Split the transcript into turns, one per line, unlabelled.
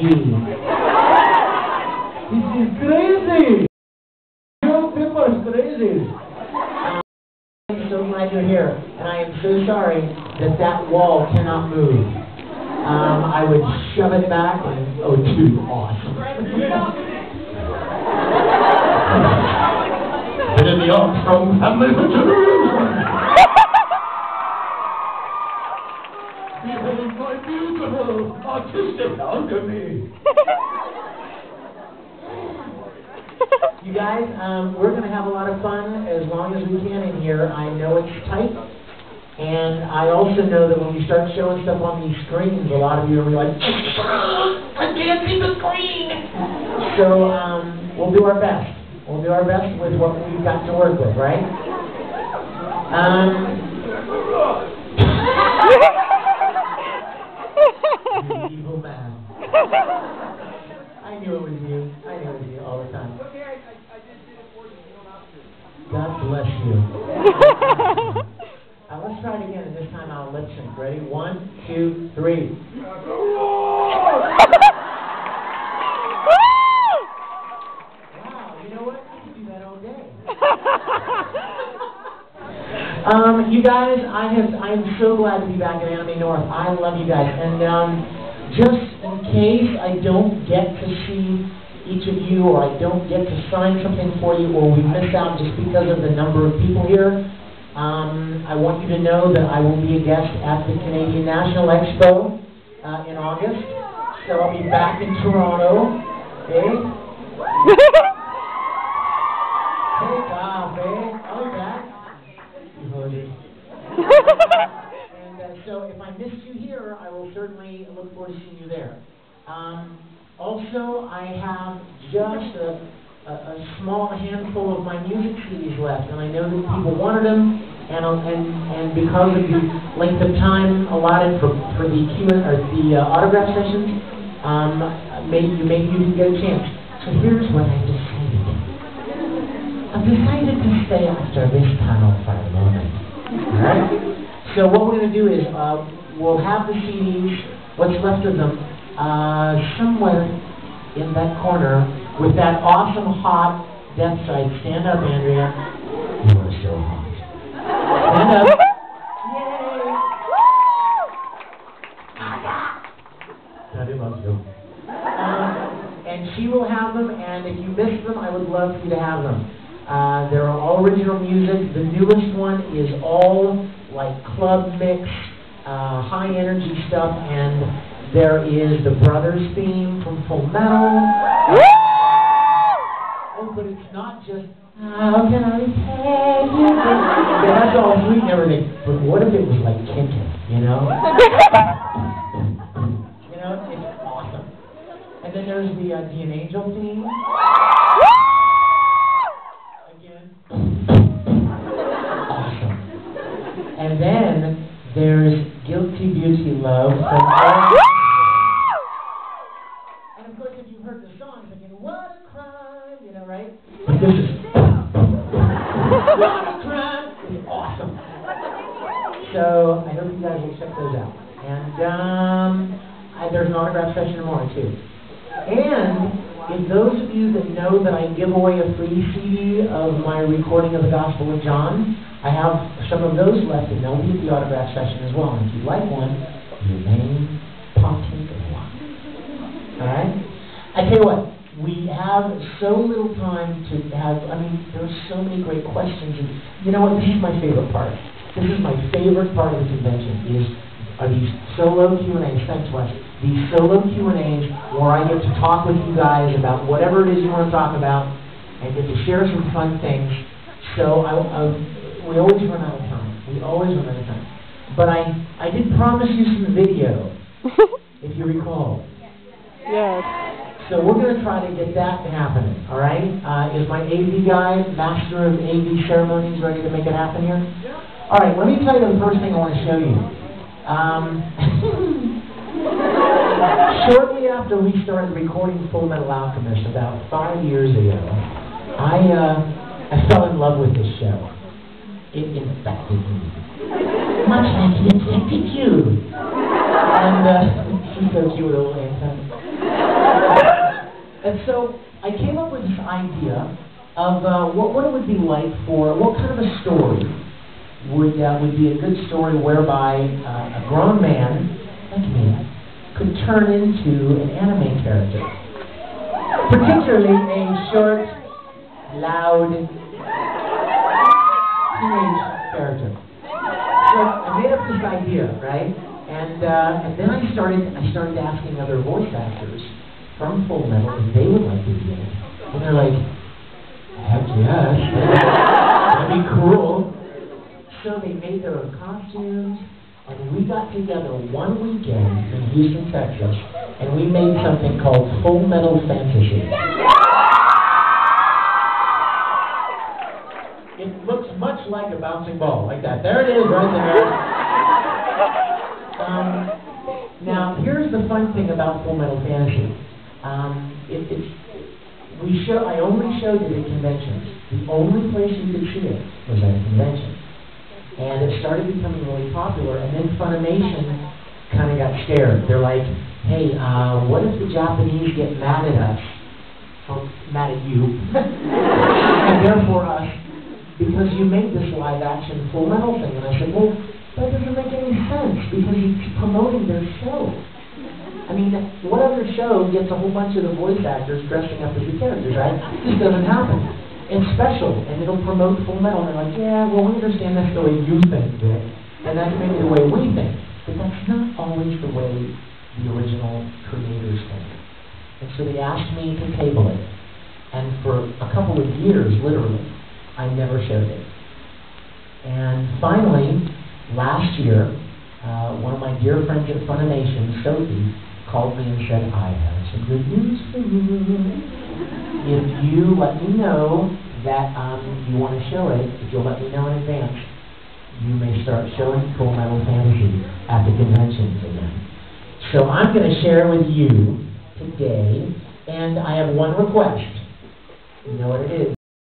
This is crazy. Your people is crazy. I'm so glad you're here, and I am so sorry that that wall cannot move. I would shove it back and, oh, dude, awesome. Been in the Armstrong family for generations. Behold my beautiful artistic alchemy. You guys, we're going to have a lot of fun as long as we can in here. I know it's tight, and I also know that when you start showing stuff on these screens, a lot of you are like, I can't see the screen. So we'll do our best. We'll do our best with what we've got to work with, right? You evil man. I knew it was you. I knew it was you all the time. Okay, I just did it for you. You don't have to. God bless you. Let's try it again, and this time I'll lip sync. Ready? 1, 2, 3. Wow, you know what? I could do that all day. You guys, I'm so glad to be back at Anime North. I love you guys, and just in case I don't get to see each of you, or I don't get to sign something for you, or we miss out just because of the number of people here, I want you to know that I will be a guest at the Canadian National Expo in August. So I'll be back in Toronto. Okay? Hey, God, babe. I'll be back. You heard it. And so if I missed you here, I will certainly look forward to seeing you there. Also, I have just a small handful of my music CDs left, and I know that people wanted them, and because of the length of time allotted for the autograph sessions, maybe you didn't get a chance. So here's what I decided. I've decided to stay after this tunnel for a moment. All right? So what we're going to do is we'll have the CDs, what's left of them, somewhere in that corner with that awesome hot death side. Stand up, Andrea. You are so hot. Stand up. Yay! Daddy loves you. And she will have them, and if you miss them, I would love for you to have them. They're all original music. The newest one is all like club mix, high energy stuff, and there is the Brothers theme from Full Metal. Oh, but it's not just, how can I pay you? Yeah, that's all sweet and everything. But what if it was like Kinkin, you know? You know, it's awesome. And then there's the An Angel theme. Again. Awesome. And then there's Guilty Beauty Love from heard the song thinking, what a crime, you know, right? But this is, what a crime, is awesome. So, I hope you guys will check those out. And, there's an autograph session tomorrow, too. And, if those of you that know that I give away a free CD of my recording of the Gospel of John, I have some of those left, and they'll be at the autograph session as well. And if you'd like one, you may partake of one. Alright? I tell you what, we have so little time to have, there's so many great questions, and you know what, this is my favorite part. This is my favorite part of the convention, are these solo Q&As, thanks Wes, these solo Q&As where I get to talk with you guys about whatever it is you want to talk about, and get to share some fun things. So we always run out of time. We always run out of time. But I did promise you some video, if you recall.
Yes.
So we're going to try to get that happening, all right? Is my AV guy, master of AV ceremonies, ready to make it happen here? Yeah. All right, let me tell you the first thing I want to show you. Shortly after we started recording Full Metal Alchemist, about 5 years ago, I fell in love with this show. It infected me. Much like it infected you. And she's so cute with a little antenna. so I came up with this idea of what it would be like for, what kind of a story would be a good story whereby a grown man like me could turn into an anime character. Particularly a short, loud, teenage character. So I made up this idea, right? And then I started asking other voice actors from Full Metal if they would like to be in it. And they're like, heck yes, that'd be cool. So they made their own costumes, and we got together one weekend in Houston, Texas, and we made something called Full Metal Fantasy. It looks much like a bouncing ball, like that. There it is, right there. Now, here's the fun thing about Full Metal Fantasy. I only showed it at conventions. The only place you could see it was at a convention. And it started becoming really popular, and then Funimation kind of got scared. They're like, hey, what if the Japanese get mad at us, or mad at you, and therefore us, because you made this live-action Full Metal thing? And I said, well, that doesn't make any sense, because he's promoting their show. I mean, what other show gets a whole bunch of the voice actors dressing up as the characters, right? This doesn't happen. It's special, and it'll promote Full Metal. And they're like, yeah, well, we understand that's the way you think, Vic, and that's maybe the way we think. But that's not always the way the original creators think. And so they asked me to table it. And for a couple of years, literally, I never showed it. And finally, last year, one of my dear friends at Funimation, Sophie, called me and said, I have some good news for you. If you let me know that you want to show it, if you'll let me know in advance, you may start showing Full Metal Fantasy at the conventions again. So I'm going to share with you today, and I have one request. You know what it is.